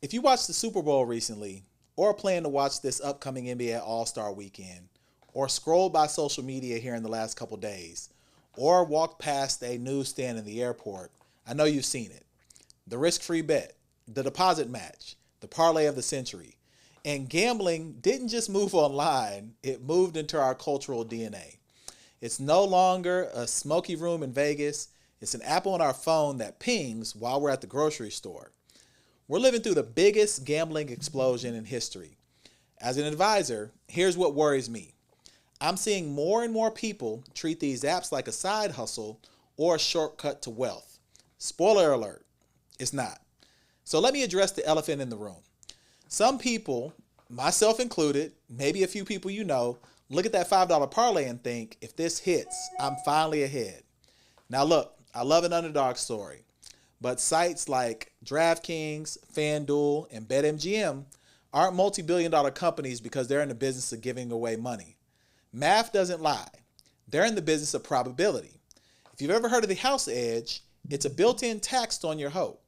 If you watched the Super Bowl recently, or plan to watch this upcoming NBA All-Star weekend, or scrolled by social media here in the last couple days, or walked past a newsstand in the airport, I know you've seen it. The risk-free bet, the deposit match, the parlay of the century. And gambling didn't just move online, it moved into our cultural DNA. It's no longer a smoky room in Vegas. It's an app on our phone that pings while we're at the grocery store. We're living through the biggest gambling explosion in history. As an advisor, here's what worries me. I'm seeing more and more people treat these apps like a side hustle or a shortcut to wealth. Spoiler alert, it's not. So let me address the elephant in the room. Some people, myself included, maybe a few people you know, look at that $5 parlay and think, if this hits, I'm finally ahead. Now look, I love an underdog story. But sites like DraftKings, FanDuel, and BetMGM aren't multi-billion-dollar companies because they're in the business of giving away money. Math doesn't lie. They're in the business of probability. If you've ever heard of the house edge, it's a built-in tax on your hope.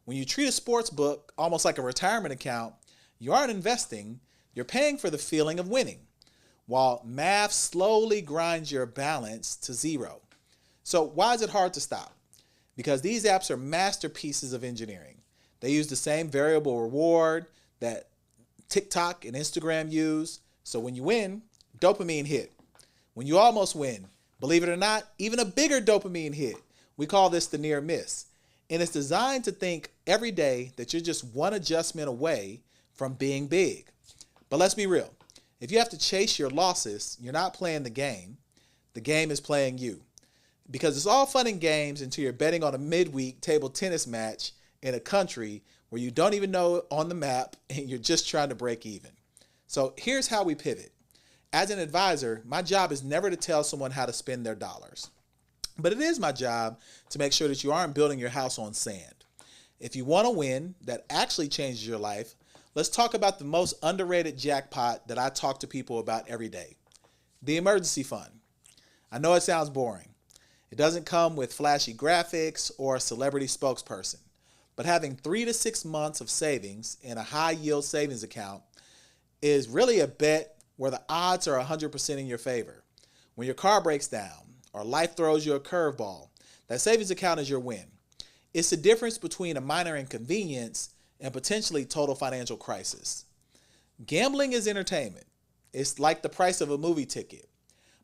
When you treat a sports book almost like a retirement account, you aren't investing, you're paying for the feeling of winning, while math slowly grinds your balance to zero. So why is it hard to stop? Because these apps are masterpieces of engineering. They use the same variable reward that TikTok and Instagram use. So when you win, dopamine hit. When you almost win, believe it or not, even a bigger dopamine hit. We call this the near miss. And it's designed to think every day that you're just one adjustment away from being big. But let's be real. If you have to chase your losses, you're not playing the game. The game is playing you. Because it's all fun and games until you're betting on a midweek table tennis match in a country where you don't even know on the map and you're just trying to break even. So here's how we pivot. As an advisor, my job is never to tell someone how to spend their dollars. But it is my job to make sure that you aren't building your house on sand. If you want to win that actually changes your life, let's talk about the most underrated jackpot that I talk to people about every day. The emergency fund. I know it sounds boring. It doesn't come with flashy graphics or a celebrity spokesperson, but having 3 to 6 months of savings in a high yield savings account is really a bet where the odds are 100% in your favor. When your car breaks down or life throws you a curveball, that savings account is your win. It's the difference between a minor inconvenience and potentially total financial crisis. Gambling is entertainment. It's like the price of a movie ticket.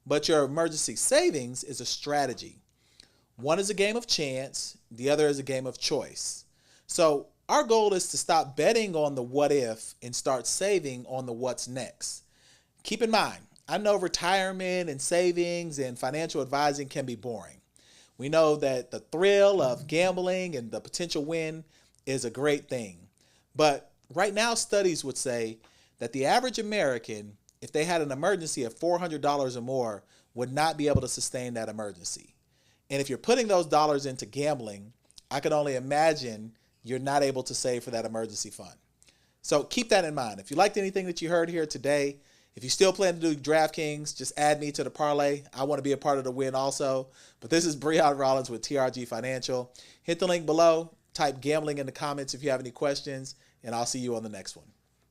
But your emergency savings is a strategy. One is a game of chance, the other is a game of choice. So our goal is to stop betting on the what if and start saving on the what's next. Keep in mind, I know retirement and savings and financial advising can be boring. We know that the thrill of gambling and the potential win is a great thing. But right now, studies would say that the average American, if they had an emergency of $400 or more, would not be able to sustain that emergency. And if you're putting those dollars into gambling, I can only imagine you're not able to save for that emergency fund. So keep that in mind. If you liked anything that you heard here today, if you still plan to do DraftKings, just add me to the parlay. I want to be a part of the win also. But this is Breon Rollins with TRG Financial. Hit the link below, type gambling in the comments if you have any questions, and I'll see you on the next one.